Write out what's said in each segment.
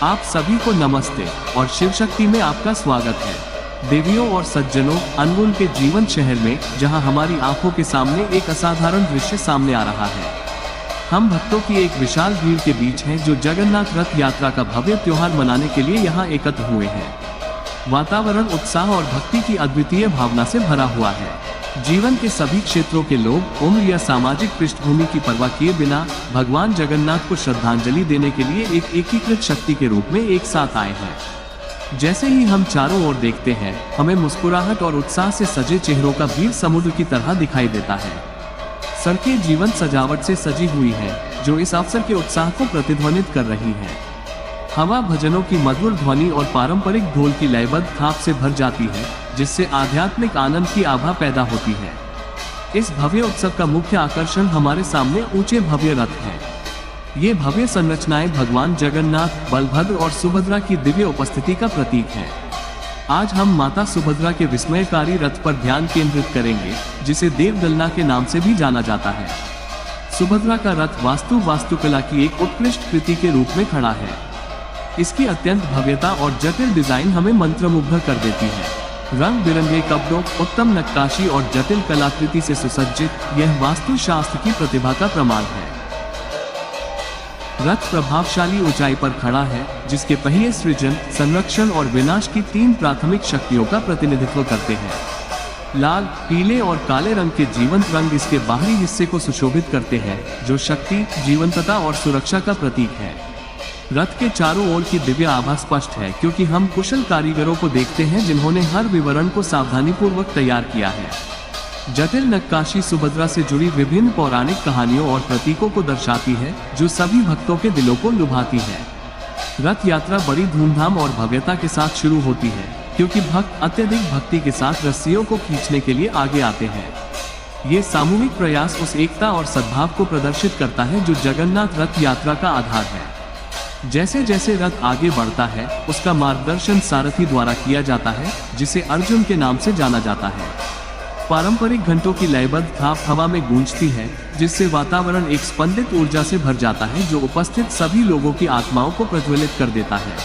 आप सभी को नमस्ते और शिव शक्ति में आपका स्वागत है। देवियों और सज्जनों, अनमोल के जीवन शहर में जहां हमारी आंखों के सामने एक असाधारण दृश्य सामने आ रहा है। हम भक्तों की एक विशाल भीड़ के बीच हैं जो जगन्नाथ रथ यात्रा का भव्य त्योहार मनाने के लिए यहां एकत्र हुए हैं। वातावरण उत्साह और भक्ति की अद्वितीय भावना से भरा हुआ है। जीवन के सभी क्षेत्रों के लोग उम्र या सामाजिक पृष्ठभूमि की परवाह किए बिना भगवान जगन्नाथ को श्रद्धांजलि देने के लिए एक एकीकृत शक्ति के रूप में एक साथ आए हैं। जैसे ही हम चारों ओर देखते हैं, हमें मुस्कुराहट और उत्साह से सजे चेहरों का भीड़ समुद्र की तरह दिखाई देता है। सड़कें जीवंत सजावट से सजी हुई हैं, जो इस अवसर के उत्साह को प्रतिध्वनित कर रही हैं। हवा भजनों की मधुर ध्वनि और पारंपरिक ढोल की लयबद्ध थाप से भर जाती है, जिससे आध्यात्मिक आनंद की आभा पैदा होती है। इस भव्य उत्सव का मुख्य आकर्षण हमारे सामने ऊंचे भव्य रथ हैं। ये भव्य संरचनाएं भगवान जगन्नाथ, बलभद्र और सुभद्रा की दिव्य उपस्थिति का प्रतीक हैं। आज हम माता सुभद्रा के विस्मयकारी रथ पर ध्यान केंद्रित करेंगे, जिसे देवदलना के नाम से भी जाना जाता है। सुभद्रा का रथ वास्तुकला की एक उत्कृष्ट कृति के रूप में खड़ा है। इसकी अत्यंत भव्यता और जटिल डिजाइन हमें मंत्रमुग्ध कर देती है। रंग बिरंगे कपड़ों, उत्तम नक्काशी और जटिल कलाकृति से सुसज्जित यह वास्तुशास्त्र की प्रतिभा का प्रमाण है। रथ प्रभावशाली ऊंचाई पर खड़ा है, जिसके पहिए सृजन, संरक्षण और विनाश की तीन प्राथमिक शक्तियों का प्रतिनिधित्व करते हैं। लाल, पीले और काले रंग के जीवंत रंग इसके बाहरी हिस्से को सुशोभित करते हैं, जो शक्ति, जीवंतता और सुरक्षा का प्रतीक है। रथ के चारों ओर की दिव्य आभा स्पष्ट है, क्योंकि हम कुशल कारीगरों को देखते हैं जिन्होंने हर विवरण को सावधानीपूर्वक तैयार किया है। जटिल नक्काशी सुभद्रा से जुड़ी विभिन्न पौराणिक कहानियों और प्रतीकों को दर्शाती है, जो सभी भक्तों के दिलों को लुभाती है। रथ यात्रा बड़ी धूमधाम और भव्यता के साथ शुरू होती है, क्योंकि भक्त अत्यधिक भक्ति के साथ रस्सियों को खींचने के लिए आगे आते हैं। ये सामूहिक प्रयास उस एकता और सद्भाव को प्रदर्शित करता है जो जगन्नाथ रथ यात्रा का आधार है। जैसे जैसे रथ आगे बढ़ता है, उसका मार्गदर्शन सारथी द्वारा किया जाता है, जिसे अर्जुन के नाम से जाना जाता है। पारंपरिक घंटों की लयबद्ध थाप हवा में गूंजती है, जिससे वातावरण एक स्पंदित ऊर्जा से भर जाता है, जो उपस्थित सभी लोगों की आत्माओं को प्रज्वलित कर देता है।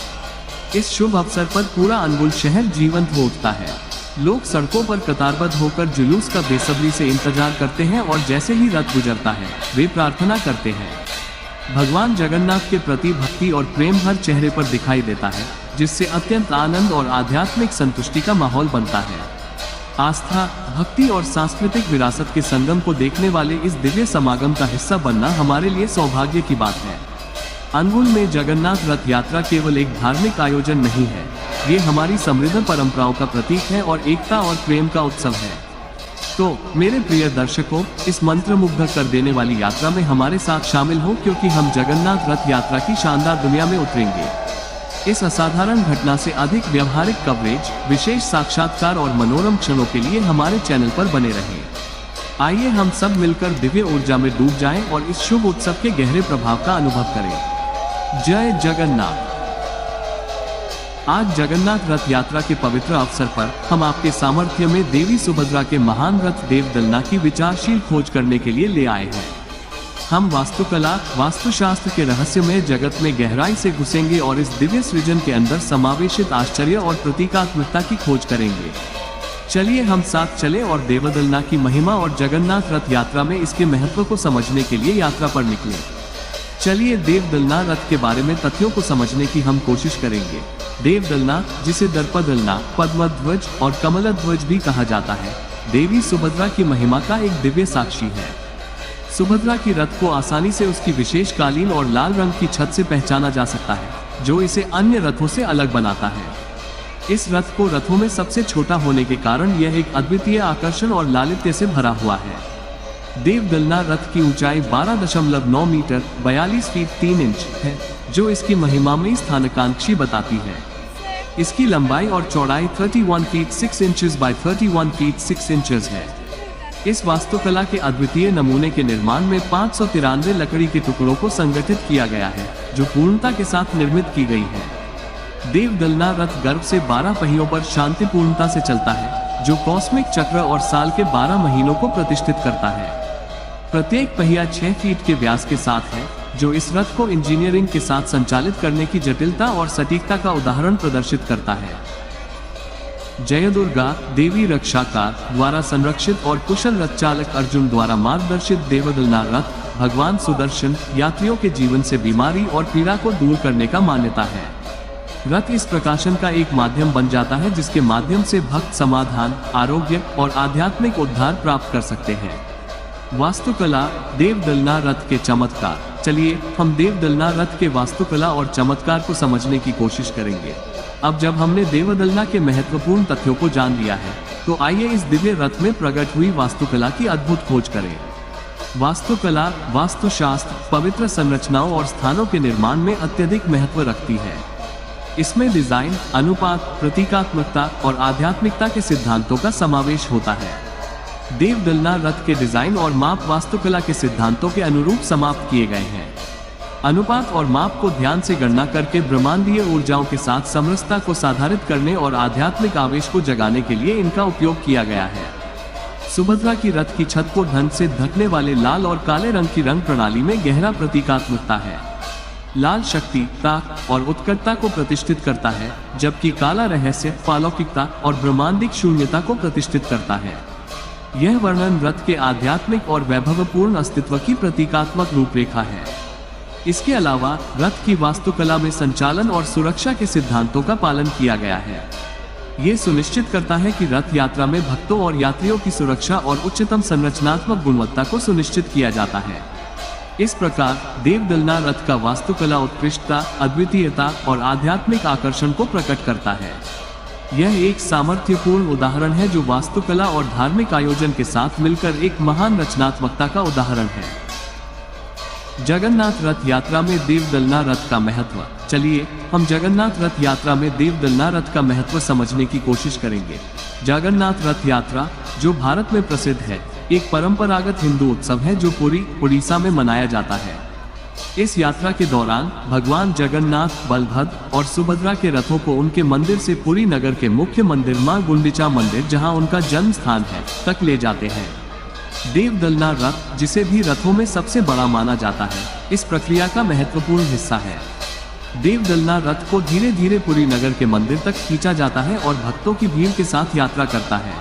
इस शुभ अवसर पर पूरा अनमोल शहर जीवंत हो उठता है। लोग सड़कों पर कतारबद्ध होकर जुलूस का बेसब्री से इंतजार करते हैं और जैसे ही रथ गुजरता है, वे प्रार्थना करते हैं। भगवान जगन्नाथ के प्रति भक्ति और प्रेम हर चेहरे पर दिखाई देता है, जिससे अत्यंत आनंद और आध्यात्मिक संतुष्टि का माहौल बनता है। आस्था, भक्ति और सांस्कृतिक विरासत के संगम को देखने वाले इस दिव्य समागम का हिस्सा बनना हमारे लिए सौभाग्य की बात है। अनमोल में जगन्नाथ रथ यात्रा केवल एक धार्मिक आयोजन नहीं है, ये हमारी समृद्ध परंपराओं का प्रतीक है और एकता और प्रेम का उत्सव है। तो मेरे प्रिय दर्शकों, इस मंत्रमुग्ध कर देने वाली यात्रा में हमारे साथ शामिल हो, क्योंकि हम जगन्नाथ रथ यात्रा की शानदार दुनिया में उतरेंगे। इस असाधारण घटना से अधिक व्यवहारिक कवरेज, विशेष साक्षात्कार और मनोरम क्षणों के लिए हमारे चैनल पर बने रहें। आइए हम सब मिलकर दिव्य ऊर्जा में डूब जाएं और इस शुभ उत्सव के गहरे प्रभाव का अनुभव करें। जय जगन्नाथ। आज जगन्नाथ रथ यात्रा के पवित्र अवसर पर हम आपके सामर्थ्य में देवी सुभद्रा के महान रथ देवदलना की विचारशील खोज करने के लिए ले आए हैं। हम वास्तुकला, वास्तुशास्त्र के रहस्यमय जगत में गहराई से घुसेंगे और इस दिव्य सृजन के अंदर समावेशित आश्चर्य और प्रतीकात्मकता की खोज करेंगे। चलिए हम साथ चलें और देवदलना की महिमा और जगन्नाथ रथ यात्रा में इसके महत्व को समझने के लिए यात्रा पर निकलें। चलिए देवदलना रथ के बारे में तथ्यों को समझने की हम कोशिश करेंगे। देवदलना, जिसे दर्पदलना, पद्मध्वज और कमलध्वज भी कहा जाता है, देवी सुभद्रा की महिमा का एक दिव्य साक्षी है। सुभद्रा की रथ को आसानी से उसकी विशेष कालीन और लाल रंग की छत से पहचाना जा सकता है, जो इसे अन्य रथों से अलग बनाता है। इस रथ को रथों में सबसे छोटा होने के कारण यह एक अद्वितीय आकर्षण और लालित्य से भरा हुआ है। देवदलना रथ की ऊंचाई 12.9 मीटर 42 फीट 3 इंच है, जो इसकी महिमामयी स्थानकांक्षी बताती है। इसकी लंबाई और चौड़ाई 31 feet 6 inches bye 31 feet 6 inches है। इस वास्तुकला के अद्वितीय नमूने के निर्माण में 593 लकड़ी के टुकड़ों को संगठित किया गया है, जो पूर्णता के साथ निर्मित की गई है। देवदलना रथ गर्भ से 12 पहियों पर शांतिपूर्णता से चलता है, जो कॉस्मिक चक्र और साल के 12 महीनों को प्रतिष्ठित करता है। प्रत्येक पहिया 6 फीट के व्यास के साथ है, जो इस रथ को इंजीनियरिंग के साथ संचालित करने की जटिलता और सटीकता का उदाहरण प्रदर्शित करता है। जयदुर्गा देवी रक्षाकार द्वारा संरक्षित और कुशल रथ चालक अर्जुन द्वारा मार्गदर्शित देवदलना रथ भगवान सुदर्शन यात्रियों के जीवन से बीमारी और पीड़ा को दूर करने का मान्यता है। रथ इस प्रकाशन का एक माध्यम बन जाता है जिसके माध्यम से भक्त समाधान, आरोग्य और आध्यात्मिक उद्धार प्राप्त कर सकते हैं। वास्तुकला देवदलना रथ के चमत्कार। चलिए हम देवदलना रथ के वास्तुकला और चमत्कार को समझने की कोशिश करेंगे। अब जब हमने देवदलना के महत्वपूर्ण तथ्यों को जान लिया है, तो आइए इस दिव्य रथ में प्रकट हुई वास्तुकला की अद्भुत खोज करें। वास्तुकला वास्तुशास्त्र पवित्र संरचनाओं और स्थानों के निर्माण में अत्यधिक महत्व रखती है। इसमें डिजाइन, अनुपात, प्रतीकात्मकता और आध्यात्मिकता के सिद्धांतों का समावेश होता है। देवदलना रथ के डिजाइन और माप वास्तुकला के सिद्धांतों के अनुरूप समाप्त किए गए हैं। अनुपात और माप को ध्यान से गणना करके ब्रह्मांडीय ऊर्जाओं के साथ समरसता को साधारित करने और आध्यात्मिक आवेश को जगाने के लिए इनका उपयोग किया गया है। सुभद्रा की रथ की छत को ढंग से ढकने वाले लाल और काले रंग की रंग प्रणाली में गहरा प्रतीकात्मकता है। लाल शक्ति, ताक और उत्कटता को प्रतिष्ठित करता है, जबकि काला रहस्य, अलौकिकता और ब्रह्मांडिक शून्यता को प्रतिष्ठित करता है। यह वर्णन रथ के आध्यात्मिक और वैभवपूर्ण अस्तित्व की प्रतीकात्मक रूपरेखा है। इसके अलावा रथ की वास्तुकला में संचालन और सुरक्षा के सिद्धांतों का पालन किया गया है। ये सुनिश्चित करता है कि रथ यात्रा में भक्तों और यात्रियों की सुरक्षा और उच्चतम संरचनात्मक गुणवत्ता को सुनिश्चित किया जाता है। इस प्रकार देवदलना रथ का वास्तुकला उत्कृष्टता, अद्वितीयता और आध्यात्मिक आकर्षण को प्रकट करता है। यह एक सामर्थ्यपूर्ण उदाहरण है जो वास्तुकला और धार्मिक आयोजन के साथ मिलकर एक महान रचनात्मकता का उदाहरण है। जगन्नाथ रथ यात्रा में देवदलना रथ का महत्व। चलिए हम जगन्नाथ रथ यात्रा में देवदलना रथ का महत्व समझने की कोशिश करेंगे। जगन्नाथ रथ यात्रा, जो भारत में प्रसिद्ध है, एक परंपरागत हिंदू उत्सव है जो पुरी, उड़ीसा में मनाया जाता है। इस यात्रा के दौरान भगवान जगन्नाथ, बलभद्र और सुभद्रा के रथों को उनके मंदिर से पुरी नगर के मुख्य मंदिर मां गुंडिचा मंदिर, जहां उनका जन्म स्थान है, तक ले जाते हैं। देवदलना रथ, जिसे भी रथों में सबसे बड़ा माना जाता है, इस प्रक्रिया का महत्वपूर्ण हिस्सा है। देवदलना रथ को धीरे धीरे पुरी नगर के मंदिर तक खींचा जाता है और भक्तों की भीड़ के साथ यात्रा करता है।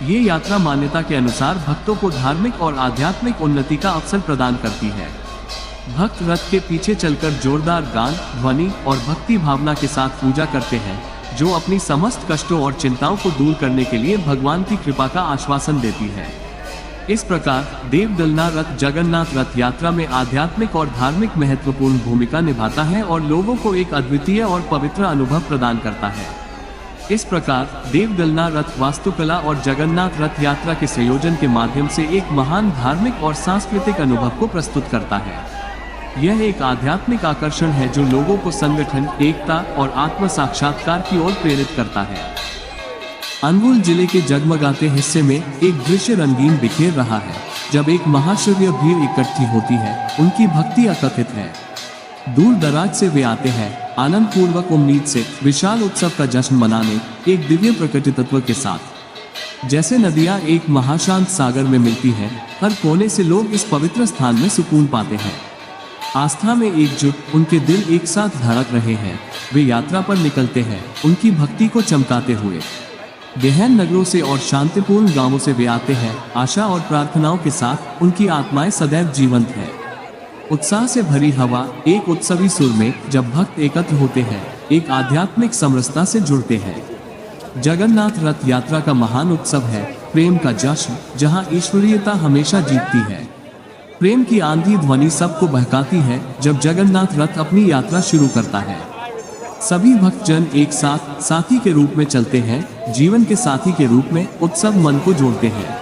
ये यात्रा मान्यता के अनुसार भक्तों को धार्मिक और आध्यात्मिक उन्नति का अवसर प्रदान करती है। भक्त रथ के पीछे चलकर जोरदार गान, ध्वनि और भक्ति भावना के साथ पूजा करते हैं, जो अपनी समस्त कष्टों और चिंताओं को दूर करने के लिए भगवान की कृपा का आश्वासन देती है। इस प्रकार देवदलना रथ जगन्नाथ रथ यात्रा में आध्यात्मिक और धार्मिक महत्वपूर्ण भूमिका निभाता है और लोगों को एक अद्वितीय और पवित्र अनुभव प्रदान करता है। इस प्रकार देवदलना रथ वास्तुकला और जगन्नाथ रथ यात्रा के संयोजन के माध्यम से एक महान धार्मिक और सांस्कृतिक अनुभव को प्रस्तुत करता है। यह एक आध्यात्मिक आकर्षण है जो लोगों को संगठन, एकता और आत्म साक्षात्कार की ओर प्रेरित करता है। अनुगुल जिले के जगमगाते हिस्से में एक दृश्य रंगीन बिखेर रहा है। जब एक महाशून्य भीड़ इकट्ठी होती है, उनकी भक्ति अकथित है। दूर दराज से वे आते हैं, आनंद पूर्वक उम्मीद से विशाल उत्सव का जश्न मनाने, एक दिव्य प्रकृतित्व के साथ। जैसे नदियां एक महाशांत सागर में मिलती हैं, हर कोने से लोग इस पवित्र स्थान में सुकून पाते हैं। आस्था में एकजुट, उनके दिल एक साथ धड़क रहे हैं। वे यात्रा पर निकलते हैं, उनकी भक्ति को चमकाते हुए। गहन नगरों से और शांतिपूर्ण गांवों से वे आते हैं, आशा और प्रार्थनाओं के साथ। उनकी आत्माएं सदैव जीवंत हैं। उत्साह से भरी हवा, एक उत्सवी सुर में जब भक्त एकत्र होते हैं, एक आध्यात्मिक समरसता से जुड़ते हैं। जगन्नाथ रथ यात्रा का महान उत्सव है प्रेम का जश्न, जहां ईश्वरीयता हमेशा जीतती है। प्रेम की आंधी ध्वनि सबको बहकाती है जब जगन्नाथ रथ अपनी यात्रा शुरू करता है। सभी भक्तजन एक साथ साथी के रूप में चलते हैं, जीवन के साथी के रूप में। उत्सव मन को जोड़ते हैं।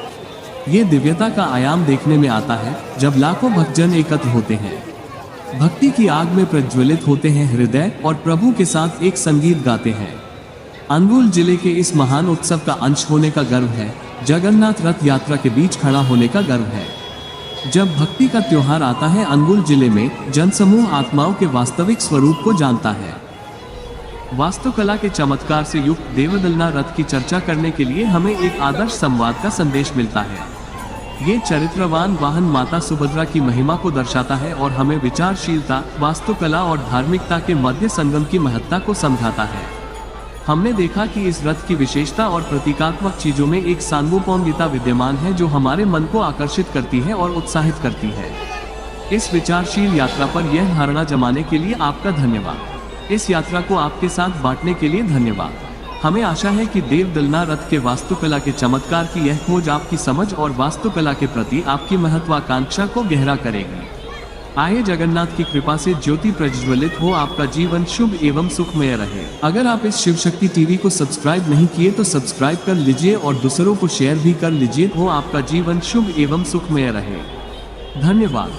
ये दिव्यता का आयाम देखने में आता है जब लाखों भक्तजन एकत्र होते हैं, भक्ति की आग में प्रज्वलित होते हैं हृदय, और प्रभु के साथ एक संगीत गाते हैं। अनुगुल जिले के इस महान उत्सव का अंश होने का गर्व है। जगन्नाथ रथ यात्रा के बीच खड़ा होने का गर्व है। जब भक्ति का त्योहार आता है अनुगुल जिले में, जनसमूह आत्माओं के वास्तविक स्वरूप को जानता है। वास्तुकला के चमत्कार से युक्त देवदलना रथ की चर्चा करने के लिए हमें एक आदर्श संवाद का संदेश मिलता है। ये चरित्रवान वाहन माता सुभद्रा की महिमा को दर्शाता है और हमें विचारशीलता, वास्तुकला और धार्मिकता के मध्य संगम की महत्ता को समझाता है। हमने देखा कि इस रथ की विशेषता और प्रतीकात्मक चीजों में एक सांगोपांगिता विद्यमान है जो हमारे मन को आकर्षित करती है और उत्साहित करती है। इस विचारशील यात्रा पर यह धारणा जमाने के लिए आपका धन्यवाद। इस यात्रा को आपके साथ बांटने के लिए धन्यवाद। हमें आशा है कि देवदलना रथ के वास्तुकला के चमत्कार की यह खोज आपकी समझ और वास्तुकला के प्रति आपकी महत्वाकांक्षा को गहरा करेगी। आए जगन्नाथ की कृपा से ज्योति प्रज्वलित हो, आपका जीवन शुभ एवं सुखमय रहे। अगर आप इस शिव शक्ति टीवी को सब्सक्राइब नहीं किए तो सब्सक्राइब कर लीजिए और दूसरों को शेयर भी कर लीजिए। हो आपका जीवन शुभ एवं सुखमय रहे। धन्यवाद।